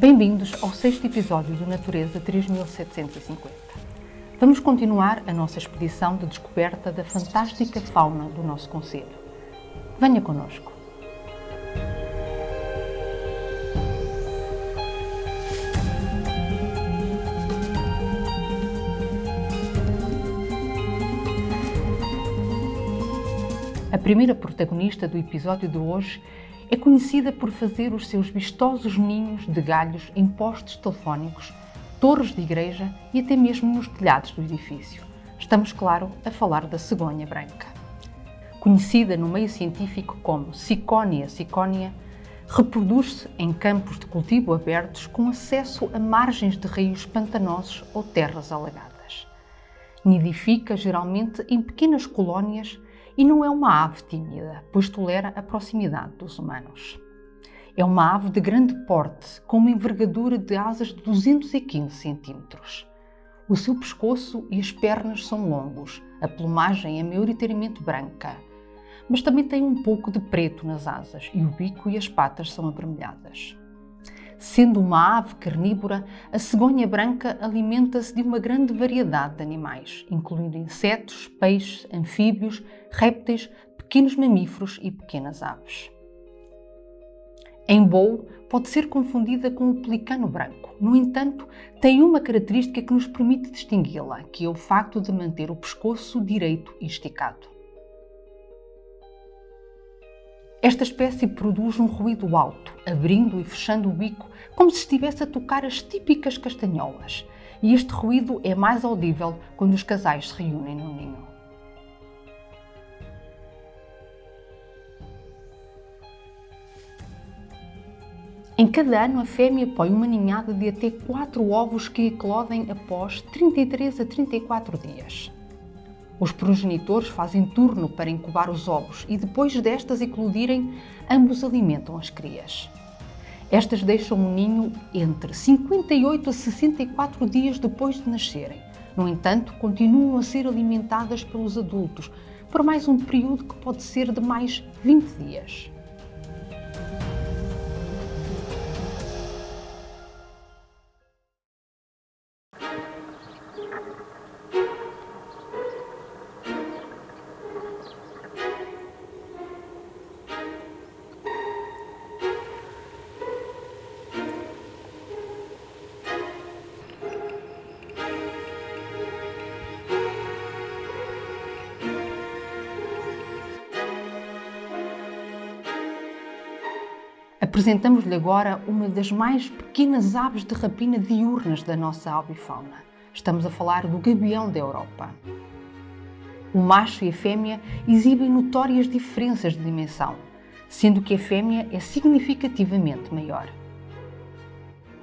Bem-vindos ao 6º episódio do Natureza 3750. Vamos continuar a nossa expedição de descoberta da fantástica fauna do nosso concelho. Venha connosco. A primeira protagonista do episódio de hoje é conhecida por fazer os seus vistosos ninhos de galhos em postes telefónicos, torres de igreja e até mesmo nos telhados do edifício. Estamos, claro, a falar da cegonha branca. Conhecida no meio científico como Ciconia ciconia, reproduz-se em campos de cultivo abertos com acesso a margens de rios pantanosos ou terras alagadas. Nidifica geralmente em pequenas colónias e não é uma ave tímida, pois tolera a proximidade dos humanos. É uma ave de grande porte, com uma envergadura de asas de 215 cm. O seu pescoço e as pernas são longos, a plumagem é maioritariamente branca, mas também tem um pouco de preto nas asas e o bico e as patas são avermelhadas. Sendo uma ave carnívora, a cegonha branca alimenta-se de uma grande variedade de animais, incluindo insetos, peixes, anfíbios, répteis, pequenos mamíferos e pequenas aves. Em voo, pode ser confundida com o pelicano branco. No entanto, tem uma característica que nos permite distingui-la, que é o facto de manter o pescoço direito e esticado. Esta espécie produz um ruído alto, abrindo e fechando o bico, como se estivesse a tocar as típicas castanholas. E este ruído é mais audível quando os casais se reúnem no ninho. Em cada ano, a fêmea põe uma ninhada de até 4 ovos que eclodem após 33 a 34 dias. Os progenitores fazem turno para incubar os ovos e depois destas eclodirem, ambos alimentam as crias. Estas deixam o ninho entre 58 a 64 dias depois de nascerem. No entanto, continuam a ser alimentadas pelos adultos por mais um período que pode ser de mais 20 dias. Apresentamos-lhe agora uma das mais pequenas aves de rapina diurnas da nossa avifauna. Estamos a falar do gavião da Europa. O macho e a fêmea exibem notórias diferenças de dimensão, sendo que a fêmea é significativamente maior.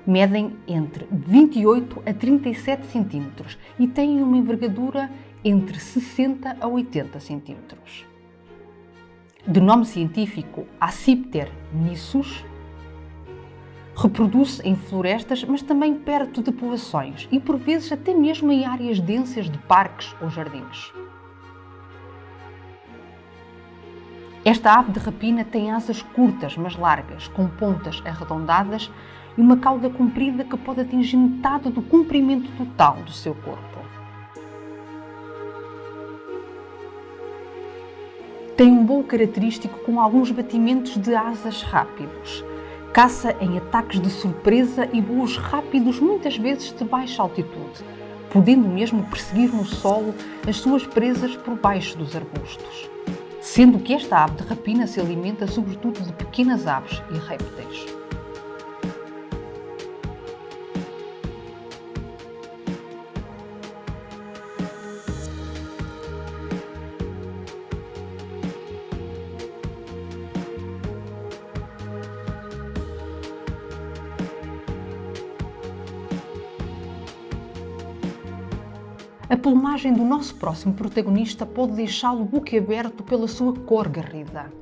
Medem entre 28 a 37 cm e têm uma envergadura entre 60 a 80 cm. De nome científico Accipiter nisus, reproduz-se em florestas, mas também perto de povoações e por vezes até mesmo em áreas densas de parques ou jardins. Esta ave de rapina tem asas curtas, mas largas, com pontas arredondadas e uma cauda comprida que pode atingir metade do comprimento total do seu corpo. Tem um voo característico com alguns batimentos de asas rápidos. Caça em ataques de surpresa e voos rápidos, muitas vezes de baixa altitude, podendo mesmo perseguir no solo as suas presas por baixo dos arbustos. Sendo que esta ave de rapina se alimenta sobretudo de pequenas aves e répteis. A plumagem do nosso próximo protagonista pode deixá-lo boquiaberto pela sua cor garrida.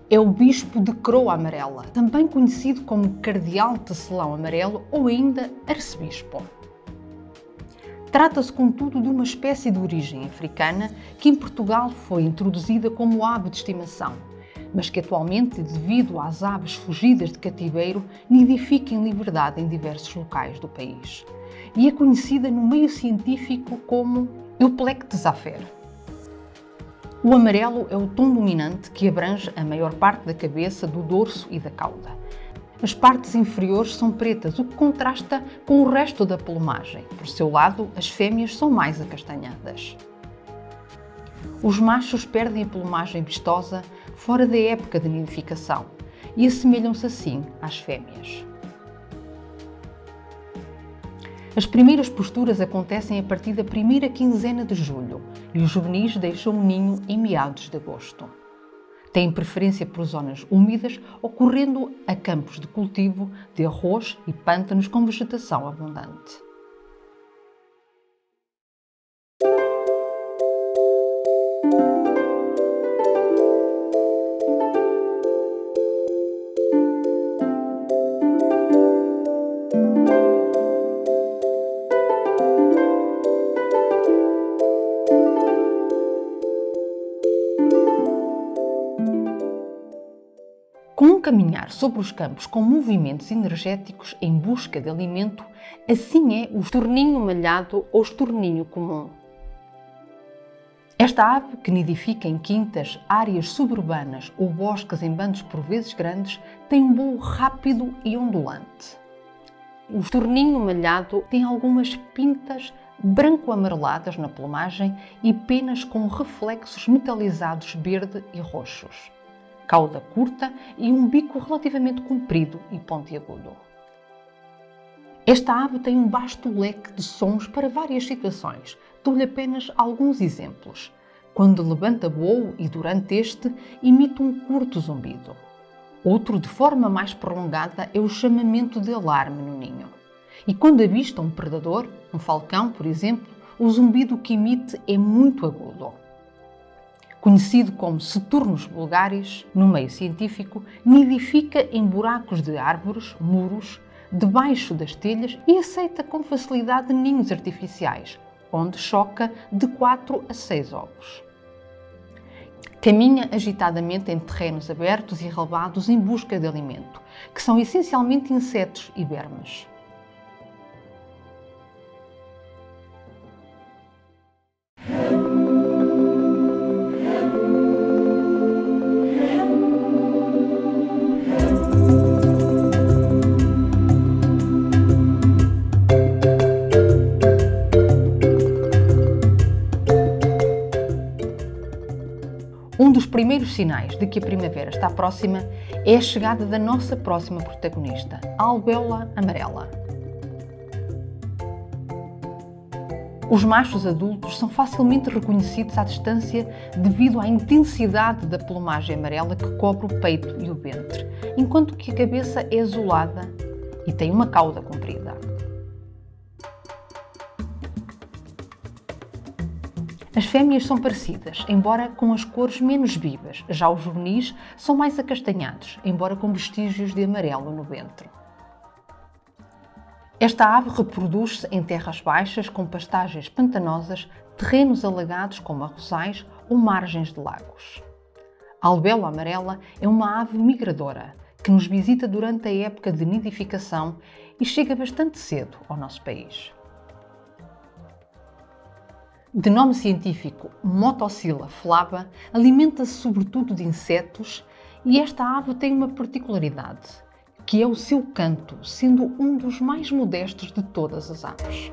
É o bispo de coroa amarela, também conhecido como cardeal tecelão amarelo ou ainda arcebispo. Trata-se, contudo, de uma espécie de origem africana que em Portugal foi introduzida como ave de estimação, mas que atualmente, devido às aves fugidas de cativeiro, nidifica em liberdade em diversos locais do país. E é conhecida no meio científico como Euplectes afer. O amarelo é o tom dominante que abrange a maior parte da cabeça, do dorso e da cauda. As partes inferiores são pretas, o que contrasta com o resto da plumagem. Por seu lado, as fêmeas são mais acastanhadas. Os machos perdem a plumagem vistosa fora da época de nidificação e assemelham-se assim às fêmeas. As primeiras posturas acontecem a partir da primeira quinzena de julho e os juvenis deixam o ninho em meados de agosto. Têm preferência por zonas úmidas, ocorrendo a campos de cultivo de arroz e pântanos com vegetação abundante. Com um caminhar sobre os campos com movimentos energéticos em busca de alimento, assim é o estorninho malhado ou estorninho comum. Esta ave, que nidifica em quintas, áreas suburbanas ou bosques em bandos por vezes grandes, tem um voo rápido e ondulante. O estorninho malhado tem algumas pintas branco-amareladas na plumagem e penas com reflexos metalizados verde e roxos. Cauda curta e um bico relativamente comprido e pontiagudo. Esta ave tem um vasto leque de sons para várias situações. Dou-lhe apenas alguns exemplos. Quando levanta voo e durante este, emite um curto zumbido. Outro, de forma mais prolongada, é o chamamento de alarme no ninho. E quando avista um predador, um falcão, por exemplo, o zumbido que emite é muito agudo. Conhecido como Seturnus vulgaris, no meio científico, nidifica em buracos de árvores, muros, debaixo das telhas e aceita com facilidade ninhos artificiais, onde choca de 4 a 6 ovos. Caminha agitadamente em terrenos abertos e relevados em busca de alimento, que são essencialmente insetos e vermes. Um dos primeiros sinais de que a primavera está próxima é a chegada da nossa próxima protagonista, a albéola amarela. Os machos adultos são facilmente reconhecidos à distância devido à intensidade da plumagem amarela que cobre o peito e o ventre, enquanto que a cabeça é azulada e tem uma cauda comprida. As fêmeas são parecidas, embora com as cores menos vivas. Já os juvenis são mais acastanhados, embora com vestígios de amarelo no ventre. Esta ave reproduz-se em terras baixas com pastagens pantanosas, terrenos alagados como arrozais ou margens de lagos. A albéola amarela é uma ave migradora que nos visita durante a época de nidificação e chega bastante cedo ao nosso país. De nome científico Motacilla flava, alimenta-se sobretudo de insetos e esta ave tem uma particularidade, que é o seu canto, sendo um dos mais modestos de todas as aves.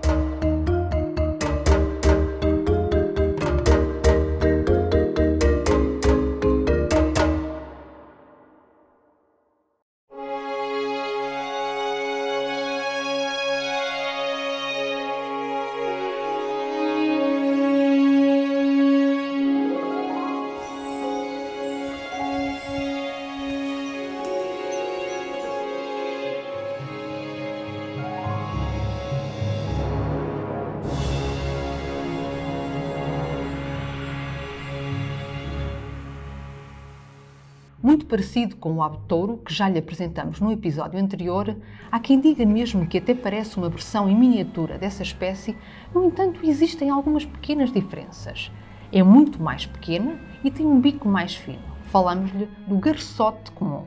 Muito parecido com o ave-touro, que já lhe apresentamos no episódio anterior, há quem diga mesmo que até parece uma versão em miniatura dessa espécie, no entanto existem algumas pequenas diferenças. É muito mais pequena e tem um bico mais fino, falamos-lhe do garçote comum.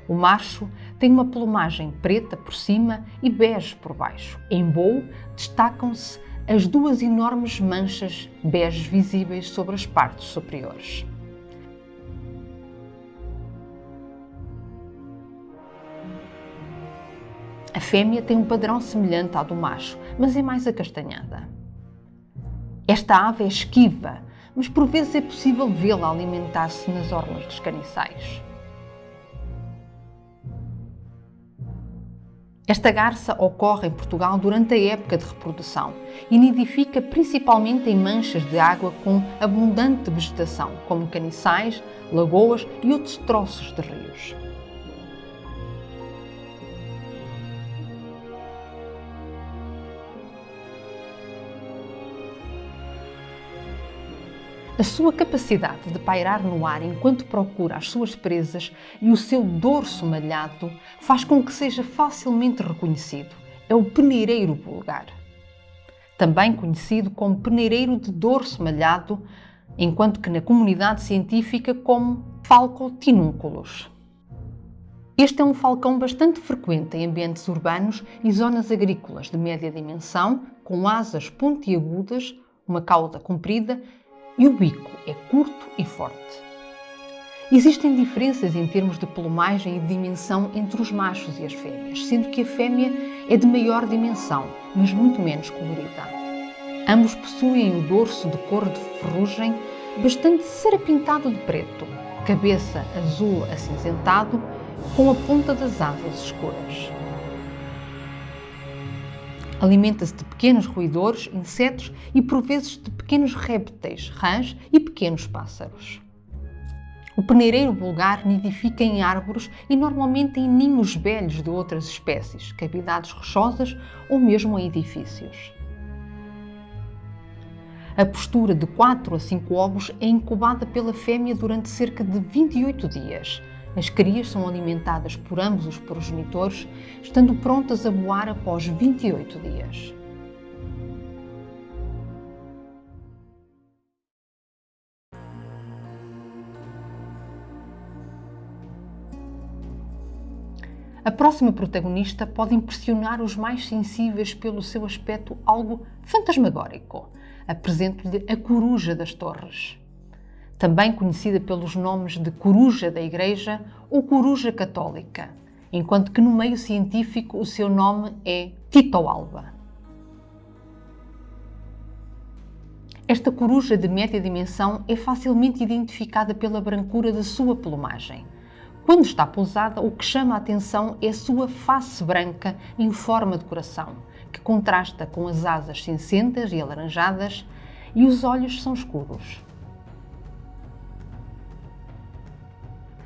O macho tem uma plumagem preta por cima e bege por baixo. Em voo, destacam-se as duas enormes manchas beges visíveis sobre as partes superiores. A fêmea tem um padrão semelhante ao do macho, mas é mais acastanhada. Esta ave é esquiva, mas por vezes é possível vê-la alimentar-se nas orlas dos caniçais. Esta garça ocorre em Portugal durante a época de reprodução e nidifica principalmente em manchas de água com abundante vegetação, como caniçais, lagoas e outros troços de rios. A sua capacidade de pairar no ar enquanto procura as suas presas e o seu dorso malhado faz com que seja facilmente reconhecido. É o peneireiro vulgar. Também conhecido como peneireiro de dorso malhado, enquanto que na comunidade científica como Falco tinunculus. Este é um falcão bastante frequente em ambientes urbanos e zonas agrícolas de média dimensão, com asas pontiagudas, uma cauda comprida, e o bico é curto e forte. Existem diferenças em termos de plumagem e de dimensão entre os machos e as fêmeas, sendo que a fêmea é de maior dimensão, mas muito menos colorida. Ambos possuem o dorso de cor de ferrugem bastante sarapintado de preto, cabeça azul acinzentado, com a ponta das asas escuras. Alimenta-se de pequenos roedores, insetos e, por vezes, de pequenos répteis, rãs e pequenos pássaros. O peneireiro vulgar nidifica em árvores e normalmente em ninhos velhos de outras espécies, cavidades rochosas ou mesmo em edifícios. A postura de 4 a 5 ovos é incubada pela fêmea durante cerca de 28 dias. As crias são alimentadas por ambos os progenitores, estando prontas a voar após 28 dias. A próxima protagonista pode impressionar os mais sensíveis pelo seu aspecto algo fantasmagórico. Apresento-lhe a coruja das torres. Também conhecida pelos nomes de coruja da Igreja ou coruja católica, enquanto que no meio científico o seu nome é titoalba. Esta coruja de média dimensão é facilmente identificada pela brancura da sua plumagem. Quando está pousada, o que chama a atenção é a sua face branca em forma de coração, que contrasta com as asas cinzentas e alaranjadas, e os olhos são escuros.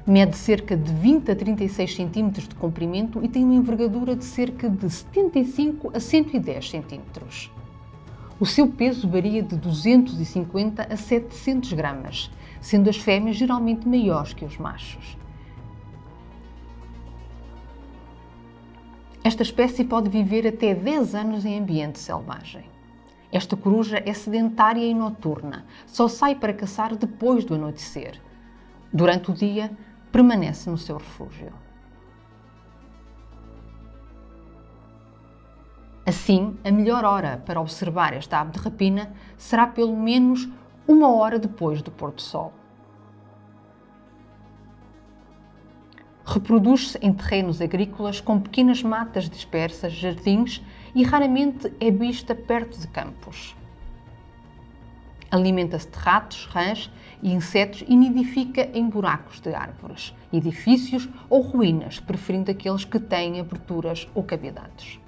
Mede cerca de 20 a 36 cm de comprimento e tem uma envergadura de cerca de 75 a 110 cm. O seu peso varia de 250 a 700 gramas, sendo as fêmeas geralmente maiores que os machos. Esta espécie pode viver até 10 anos em ambiente selvagem. Esta coruja é sedentária e noturna, só sai para caçar depois do anoitecer. Durante o dia, permanece no seu refúgio. Assim, a melhor hora para observar esta ave de rapina será pelo menos 1 hora depois do pôr do sol. Reproduz-se em terrenos agrícolas com pequenas matas dispersas, jardins e raramente é vista perto de campos. Alimenta-se de ratos, rãs e insetos e nidifica em buracos de árvores, edifícios ou ruínas, preferindo aqueles que têm aberturas ou cavidades.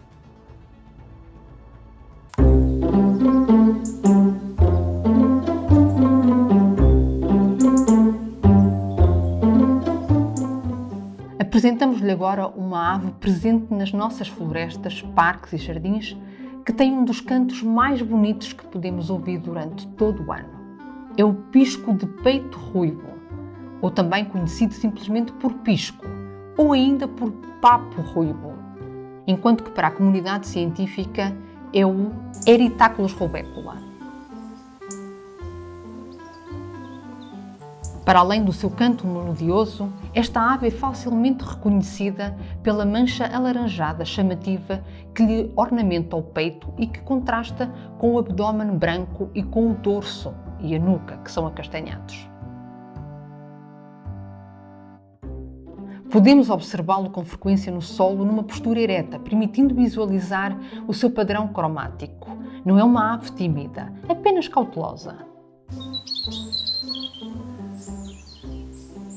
Apresentamos-lhe agora uma ave presente nas nossas florestas, parques e jardins, que tem um dos cantos mais bonitos que podemos ouvir durante todo o ano. É o pisco de peito ruivo, ou também conhecido simplesmente por pisco, ou ainda por papo ruivo, enquanto que para a comunidade científica é o Erythaculus rubecula. Para além do seu canto melodioso, esta ave é facilmente reconhecida pela mancha alaranjada chamativa que lhe ornamenta o peito e que contrasta com o abdômen branco e com o dorso e a nuca, que são acastanhados. Podemos observá-lo com frequência no solo numa postura ereta, permitindo visualizar o seu padrão cromático. Não é uma ave tímida, apenas cautelosa.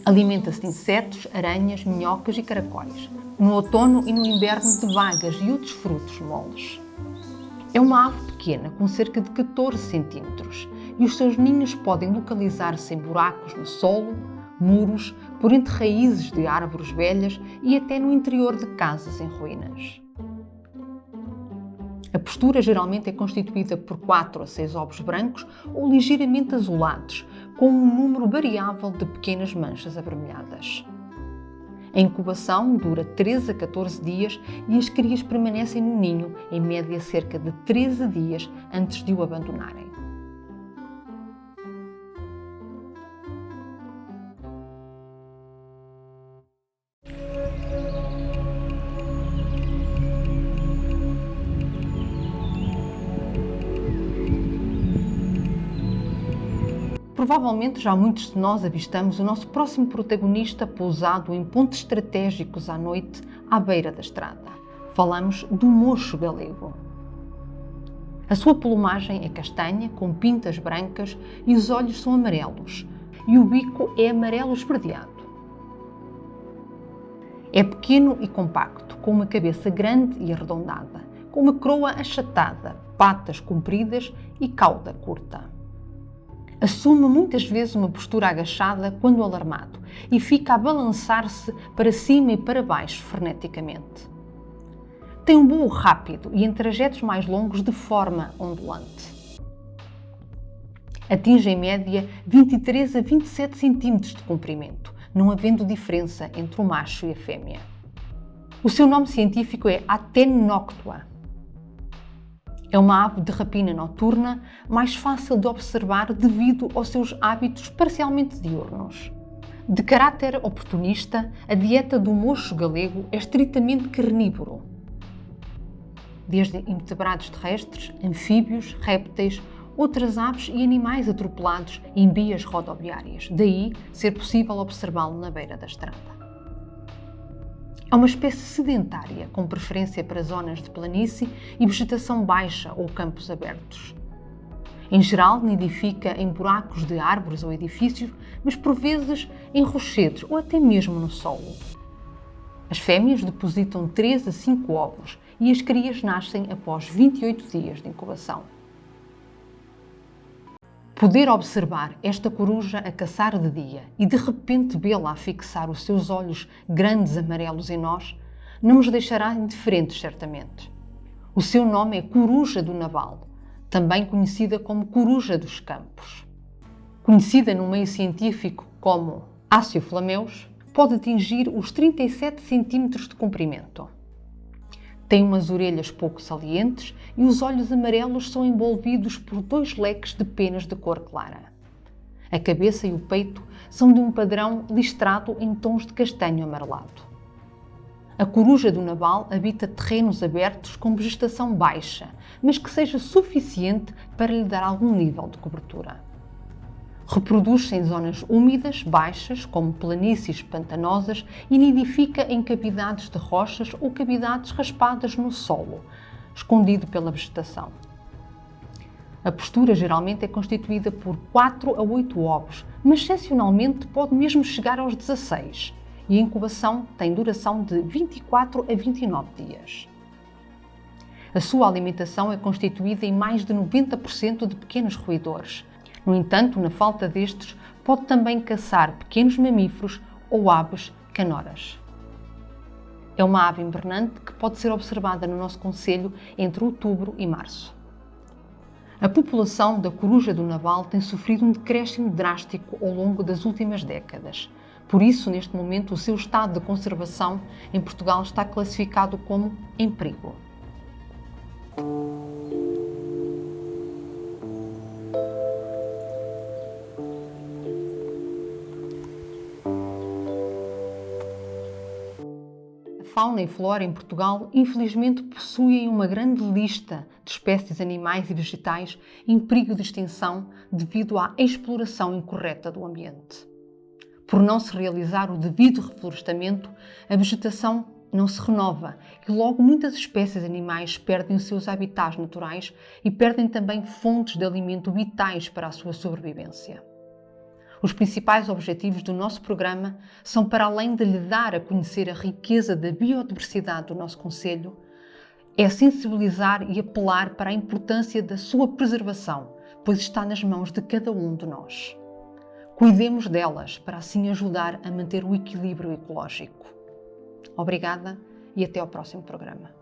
Alimenta-se de insetos, aranhas, minhocas e caracóis. No outono e no inverno de bagas e outros frutos moles. É uma ave pequena, com cerca de 14 centímetros, e os seus ninhos podem localizar-se em buracos no solo, muros, por entre raízes de árvores velhas e até no interior de casas em ruínas. A postura geralmente é constituída por 4 a 6 ovos brancos ou ligeiramente azulados, com um número variável de pequenas manchas avermelhadas. A incubação dura 13 a 14 dias e as crias permanecem no ninho, em média cerca de 13 dias antes de o abandonarem. Provavelmente já muitos de nós avistamos o nosso próximo protagonista pousado em pontos estratégicos à noite, à beira da estrada. Falamos do mocho galego. A sua plumagem é castanha, com pintas brancas e os olhos são amarelos, e o bico é amarelo esverdeado. É pequeno e compacto, com uma cabeça grande e arredondada, com uma croa achatada, patas compridas e cauda curta. Assume muitas vezes uma postura agachada quando alarmado e fica a balançar-se para cima e para baixo freneticamente. Tem um voo rápido e em trajetos mais longos de forma ondulante. Atinge em média 23 a 27 cm de comprimento, não havendo diferença entre o macho e a fêmea. O seu nome científico é Atenoctua. É uma ave de rapina noturna, mais fácil de observar devido aos seus hábitos parcialmente diurnos. De caráter oportunista, a dieta do mocho galego é estritamente carnívoro. Desde invertebrados terrestres, anfíbios, répteis, outras aves e animais atropelados em vias rodoviárias. Daí ser possível observá-lo na beira da estrada. É uma espécie sedentária, com preferência para zonas de planície e vegetação baixa ou campos abertos. Em geral, nidifica em buracos de árvores ou edifícios, mas por vezes em rochedos ou até mesmo no solo. As fêmeas depositam 3 a 5 ovos e as crias nascem após 28 dias de incubação. Poder observar esta coruja a caçar de dia e de repente vê-la a fixar os seus olhos grandes amarelos em nós, não nos deixará indiferentes certamente. O seu nome é coruja do naval, também conhecida como coruja dos campos. Conhecida no meio científico como Ácio flameus, pode atingir os 37 cm de comprimento. Tem umas orelhas pouco salientes e os olhos amarelos são envolvidos por 2 leques de penas de cor clara. A cabeça e o peito são de um padrão listrado em tons de castanho amarelado. A coruja do naval habita terrenos abertos com vegetação baixa, mas que seja suficiente para lhe dar algum nível de cobertura. Reproduz-se em zonas úmidas, baixas, como planícies pantanosas, e nidifica em cavidades de rochas ou cavidades raspadas no solo, escondido pela vegetação. A postura geralmente é constituída por 4 a 8 ovos, mas excepcionalmente pode mesmo chegar aos 16, e a incubação tem duração de 24 a 29 dias. A sua alimentação é constituída em mais de 90% de pequenos roedores. No entanto, na falta destes, pode também caçar pequenos mamíferos ou aves canoras. É uma ave invernante que pode ser observada no nosso concelho entre outubro e março. A população da coruja do naval tem sofrido um decréscimo drástico ao longo das últimas décadas. Por isso, neste momento, o seu estado de conservação em Portugal está classificado como em perigo. fauna e flora em Portugal, infelizmente, possuem uma grande lista de espécies animais e vegetais em perigo de extinção devido à exploração incorreta do ambiente. Por não se realizar o devido reflorestamento, a vegetação não se renova e logo muitas espécies animais perdem os seus habitats naturais e perdem também fontes de alimento vitais para a sua sobrevivência. Os principais objetivos do nosso programa são, para além de lhe dar a conhecer a riqueza da biodiversidade do nosso concelho, é sensibilizar e apelar para a importância da sua preservação, pois está nas mãos de cada um de nós. Cuidemos delas para assim ajudar a manter o equilíbrio ecológico. Obrigada e até ao próximo programa.